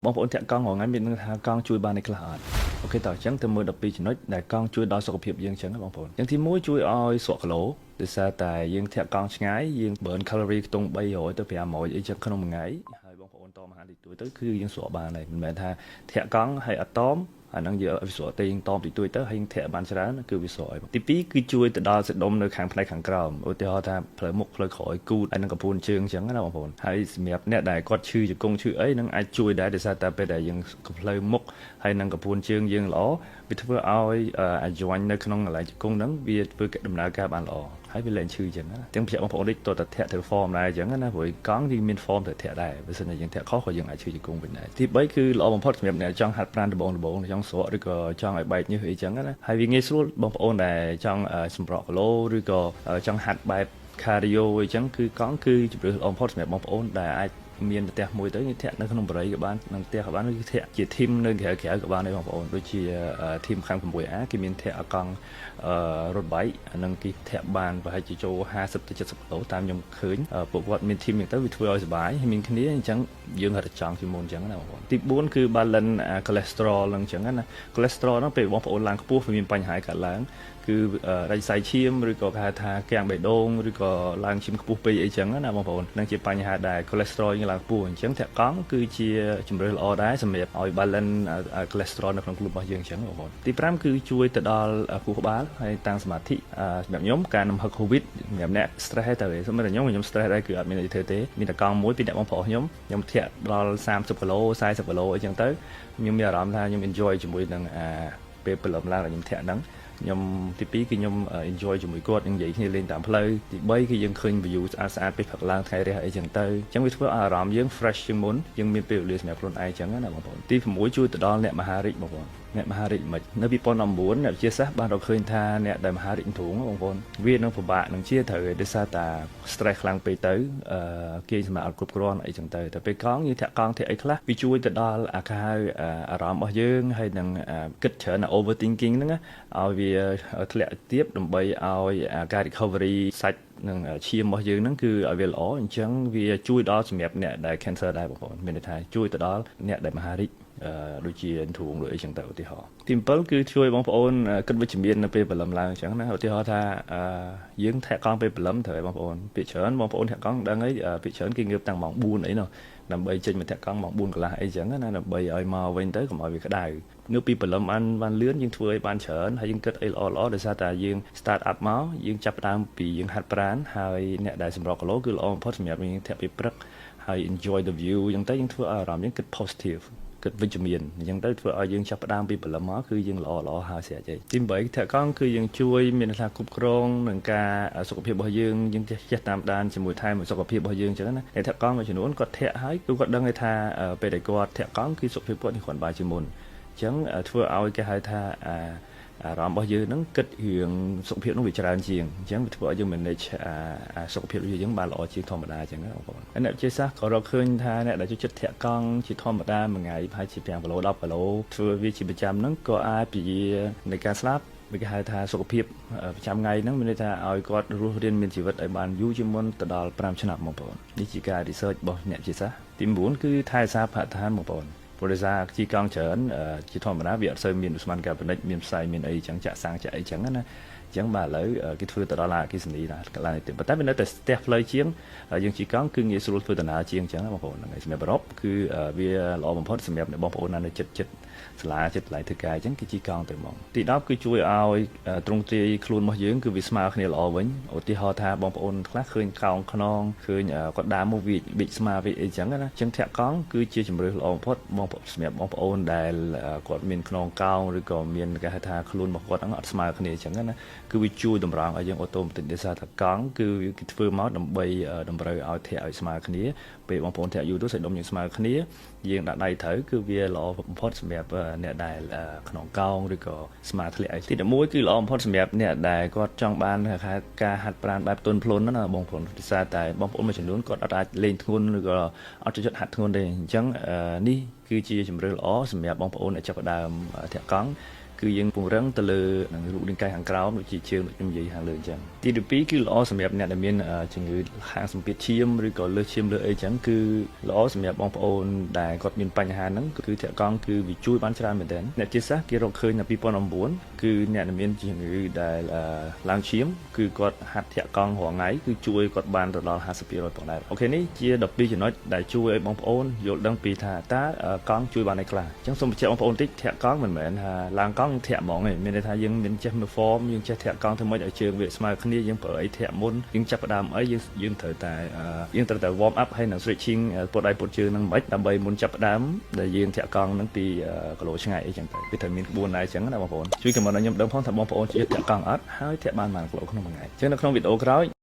បងប្អូនធាក់កង់ហ្នឹងមានថាកង់ជួយបានในខ្លះអត់អូខេតោះអញ្ចឹងទៅមើល12ចំណុចដែលកង់ជួយដល់សុខភាពយើងអញ្ចឹងបងប្អូនអញ្ចឹងទី1ជួយឲ្យស្រកគីឡូដោយសារតែយើងធាក់កង់ឆ្ងាយយើង burn calorie ខ្ទង់300ទៅ500អីចឹងក្នុងមួយថ្ងៃហើយបងប្អូនតមអាហារតិចតួចទៅគឺយើងស្រកបានហើយមិនមែនថាធាក់កង់ហើយអត់តមអាហ្នឹងយើងឲ្យវាស្រកតែយើងតមតិចតួចទៅហើយធាក់បានច្រើនគឺវាស្រកឲ្យទី2គឺជួយទៅដល់សាច់ដុំនៅខាងផ្នែកខាងក្រោមឧទាហរណ៍ថាផ្លូវមុខផ្លូវក្រោយគូតហើយនឹងកពួនជើងអញ្ចឹងណាបងប្អូនហើយសម្រាប់អ្នកដែលគាត់ឈឺជង្គង់ឈឺអីនឹងអាចជួយដែរដោយសារតែពេលដែលយើងផ្លូវមុខហើយនឹងកពួនជើងយើងល្អវាធ្វើឲ្យអាយន់នៅក្នុងកន្លែងជង្គង់ហ្នឹងវាធ្វើដំណើរការបានល្អហើយវាលែងឈឺអញ្ចឹងណាទាំងប្រាក់បងប្អូននេះតើធាក់ទៅ form ដែរអញ្ចឹងណាព្រោះកង់វាមាន form ទៅធាក់ដែរបើមិនតែយើងធាក់ខុសក៏យើងអាចឈឺជង្គង់វិញដែរទី3គឺល្អបំផុតសម្រាប់អ្នកចង់ហាត់ប្រាណដំបងចង់ស្រកឬក៏ចង់ឲ្យបែកញើសអីចឹងណាហើយវាងាយស្រួលបងប្អូនដែលចង់សម្រក់គីឡូឬក៏ចង់ហាត់បែប cardio អីចឹងគឺកង់គឺជម្រើសល្អបំផុតសម្រាប់បងប្អូនដែលអាចមានផ្ទះមួយទៅធាក់នៅក្នុងបរិយាក៏បាននឹងផ្ទះក៏បានឬធាក់ជា team នៅក្រៅក៏បានដែរបងប្អូនដូចជា team ខាង 6A គេមានធាក់កង់រត់បែកអានឹងគេធាក់បានប្រហែលជាចូល50ទៅ70គីឡូតាមខ្ញុំឃើញពួកគាត់មាន team ហ្នឹងទៅវាធ្វើឲ្យសុបាយហើយមានគ្នាអញ្ចឹងយើងហត់ចង់ជាមុនអញ្ចឹងណាបងប្អូនទី4គឺ balance cholesterol ហ្នឹងអញ្ចឹងណា cholesterol ហ្នឹងពេលបងប្អូនឡើងខ្ពស់វាមានបញ្ហាកើតឡើងគឺរ៉ាច់សាយឈាមឬក៏គេហៅថាកាំងបេះដូងឬក៏ឡើងឈាមខ្ពស់ពេកអីចឹងណាបងប្អូននឹងជាបញ្ហាដែល cholesterol យើងឡើងខ្ពស់អញ្ចឹងធាក់កង់គឺជាជម្រើសល្អដែរសម្រាប់ឲ្យ balance cholesterol នៅក្នុងខ្លួនរបស់យើងអញ្ចឹងបងប្អូនទី5គឺជួយទៅដល់ខួរក្បាលហើយតាំងសមាធិសម្រាប់ខ្ញុំការនំហឹក COVID សម្រាប់អ្នក stress ទៅសម្រាប់ខ្ញុំ stress ដែរគឺអត់មានអីធ្វើទេមានតែកង់មួយពីអ្នកបងប្អូនខ្ញុំធាក់ដល់30គីឡូ40គីឡូអីចឹងទៅខ្ញុំមានអារម្មណ៍ថាខ្ញុំ enjoy ជាមួយនឹងពេលព្រលឹមឡើងដែលខ្ញុំធាក់ហ្នឹងខ្ញុំទី2គឺខ្ញុំ enjoy ជាមួយគាត់និយាយគ្នាលេងតាមផ្លូវទី3គឺយើងឃើញ view ស្អាតពេលព្រឹកឡើងថ្ងៃរះអីចឹងទៅអញ្ចឹងវាធ្វើឲ្យអារម្មណ៍យើង fresh ជាងមុនយើងមានពេលវេលាសម្រាប់ខ្លួនឯងចឹងណាបងប្អូនទី6ជួយទៅដល់អ្នកមហារិកបងប្អូនអ្នកមហារិកមិននៅ2019អ្នកវិទ្យាសាស្ត្របានរកឃើញថាអ្នកដែលមហារិកធូងបងប្អូនវានឹងពិបាកនឹងជាត្រូវដោយសារតែ stress ខ្លាំងពេកទៅគេសម្រាប់អត់គ្រប់គ្រាន់អីចឹងទៅតែពេលកង់យើងធាក់កង់ធាក់អីខ្លះវាជួយទៅដល់អារម្មណ៍របស់យើងហើយនឹងគិតច្រើន overthinking ហ្នឹងឲ្យវាធ្លាក់ទាបដើម្បីឲ្យការ recovery សាច់នឹងឈាមរបស់យើងហ្នឹងគឺឲ្យវាល្អអញ្ចឹងវាជួយដល់សម្រាប់អ្នកដែល cancer ដែរបងប្អូនមានន័យថាជួយទៅដល់អ្នកដែលមហារិកដូចជាធួងឬអីចឹងទៅឧទាហរណ៍ទី7គឺជួយបងប្អូនគិតវិជ្ជមាននៅពេលព្រលឹមឡើងអញ្ចឹងណាឧទាហរណ៍ថាយើងធាក់កង់ពេលព្រលឹមត្រូវបងប្អូនពាក្យច្រើនបងប្អូនធាក់កង់ដឹងអីពាក្យច្រើនគេងើបតាំងម៉ោង4អីណោះដើម្បីចេញមកធាក់កង់ម៉ោង4កន្លះអីចឹងណាដើម្បីឲ្យមកវិញទៅកុំឲ្យវាក្តៅនៅពីព្រលឹមបានលឿនយើងធ្វើឲ្យបានច្រើនហើយយើងគិតអីល្អដោយសារតែយើង start up មកយើងចាប់ផ្ដើមពីយើងហាត់ប្រាណហើយអ្នកដែលសម្រក់គីឡូគឺល្អបំផុតសម្រាប់យើងធាក់ពេលព្រឹកហើយ enjoy the view អញ្ចឹងទៅយើងធ្វើឲ្យអារម្មណ៍យើងគិត positiveគិតវិជ្ជមានអញ្ចឹងទៅធ្វើឲ្យយើងចាប់ផ្ដើមពីព្រលឹមមកគឺយើងល្អហើយស្រាប់ទេទី8ធាក់កង់គឺយើងជួយមានថាគ្រប់គ្រងនឹងការសុខភាពរបស់យើងចេះតាមដានជាមួយថែមសុខភាពរបស់យើងអញ្ចឹងណាអ្នកធាក់កង់មួយចំនួនគាត់ធាក់ហើយគឺគាត់ដឹងថាពេលដែលគាត់ធាក់កង់គឺសុខភាពគាត់នេះគ្រាន់បើជាមុនអញ្ចឹងធ្វើឲ្យគេហៅថាអារម្មណ៍របស់យើងហ្នឹងគិតរឿងសុខភាពនោះវាច្រើនជាងអញ្ចឹងវាធ្វើឲ្យយើង manage សុខភាពរបស់យើងបានល្អជាងធម្មតាអញ្ចឹងណាបងប្អូនហើយអ្នកវិទ្យាសាស្ត្រក៏រកឃើញថាអ្នកដែលចូលចិត្តធាក់កង់ជាធម្មតាមួយថ្ងៃប្រហែលជា5គីឡូ10គីឡូធ្វើវាជាប្រចាំហ្នឹងក៏អាចពជានៃការស្លាប់វាគេហៅថាសុខភាពប្រចាំថ្ងៃហ្នឹងមានន័យថាឲ្យគាត់រស់រានមានជីវិតឲ្យបានយូរជាងមុនទៅដល់5ឆ្នាំបងប្អូននេះជាការ research របស់អ្នកវិទ្យាសាស្ត្រទី9គឺថែរក្សាបរិស្ថានបងប្អូនព្រោះដោយសារជីកង់ច្រើនជាធម្មតាវាអត់សូវមានឧស្ម័នកាបូនិកមានផ្សៃមានអីចឹងចាក់សាំងចាក់អីចឹងណាអញ្ចឹងបាទឥឡូវគេធ្វើទៅដល់អគ្គិសនីណាកន្លែងទៀតប៉ុន្តែវានៅតែស្ទះផ្លូវជាងយើងជីកង់គឺងាយស្រួលធ្វើដំណើរជាងចឹងណាបងប្អូនហ្នឹងហើយសម្រាប់អឺរ៉ុបគឺវាល្អបំផុតសម្រាប់អ្នកបងប្អូនណានៅចិត្តសាលាចិត្តកន្លែងធ្វើការអញ្ចឹងគឺជីកង់ទៅហ្មងទី10គឺជួយឲ្យទ្រង់ទ្រាយខ្លួនរបស់យើងគឺវាស្មើគ្នាល្អវិញឧទាហរណ៍ថាបងប្អូនខ្លះឃើញកោងខ្នងឃើញគាត់ដើរមកវាស្មើវាអីចឹងណាអញ្ចឹងធាក់កង់គឺជាជម្រើសល្អបំផុតបងប្អូនសម្រាប់បងប្អូនដែលគាត់មានខ្នងកោងឬក៏មានគេហៅថាខ្លួនរបស់គាត់ហ្នឹងអត់ស្មើគ្នាអញ្ចឹងណាគឺវាជួយតម្រង់ឲ្យយើងអូតូម៉ាទិកដោយសារថាកង់គឺគេធ្វើមកដើម្បីតម្រូវឲ្យធាក់ឲ្យស្មើគ្នាពេលបងប្អូនធាក់យូរទៅសាច់ដុំយើងស្មើគ្នាយើងដាក់ដៃត្រូវគឺវាល្អបំផុតសម្រាប់អ្នកដែលខ្នងកោងឬក៏ស្មាធ្លាក់ឲ្យទី11គឺល្អបំផុតសម្រាប់អ្នកដែលគាត់ចង់បានការហាត់ប្រាណបែបទន់ភ្លន់ណាបងប្អូនដោយសារតែបងប្អូនមួយចំនួនគាត់អត់អាចលេងធ្ងន់ឬក៏អត់ចូលចិត្តហាត់ធ្ងន់ទេអញ្ចឹងនេះគឺជាជម្រើសល្អសម្រាប់បងប្អូនដែលចាប់ផ្ដើមធាក់កង់ គឺយើងពង្រឹងទៅលើនឹងរូបរាងកាយខាងក្រោមដូចជាជើងដូចខ្ញុំនិយាយខាងលើអញ្ចឹងទី12គឺល្អសម្រាប់អ្នកដែលមានជំងឺហាងសម្ពាធឈាមឬក៏លើសឈាមលើអីអញ្ចឹងគឺល្អសម្រាប់បងប្អូនដែលគាត់មានបញ្ហាហ្នឹងគឺធាក់កង់គឺវាជួយបានច្រើនមែនទែនអ្នកជាសាស្ត្រគេរកឃើញនៅ2009គឺអ្នកដែលមានជំងឺដែលឡើងឈាមគឺគាត់ហាត់ធាក់កង់រាល់ថ្ងៃគឺជួយគាត់បានទៅដល់50%ផងដែរអូខេនេះជា12ចំណុចដែលជួយឲ្យបងប្អូនយល់ដឹងពីថាតើកង់ជួយបានអីខ្លះអញ្ចឹងសូមបញ្ជាក់បងប្អូនបន្តិចធាក់កង់មិនមែនថាឡើងកង់យើងធាក់ហ្មងទេមានន័យថាយើងមានចេះមើល form យើងចេះធាក់កង់ធ្វើម៉េចឲ្យជើងវាស្មើគ្នាយើងប្រើអីធាក់មុនយើងចាប់ផ្ដើមអីយើងត្រូវតែ warm up ហើយនឹង stretching ពុតដៃពុតជើងហ្នឹងមិនដើម្បីមុនចាប់ផ្ដើមដែលយើងធាក់កង់ហ្នឹងពីគីឡូឆ្ងាយអីចឹងទៅវាត្រូវមានក្បួនដែរអញ្ចឹងណាបងប្អូនជួយcommentឲ្យខ្ញុំដឹងផងថាបងប្អូនជាធាក់កង់អត់ហើយធាក់បានប៉ុន្មានគីឡូក្នុងមួយថ្ងៃអញ្ចឹងនៅក្នុងវីដេអូក្រោយ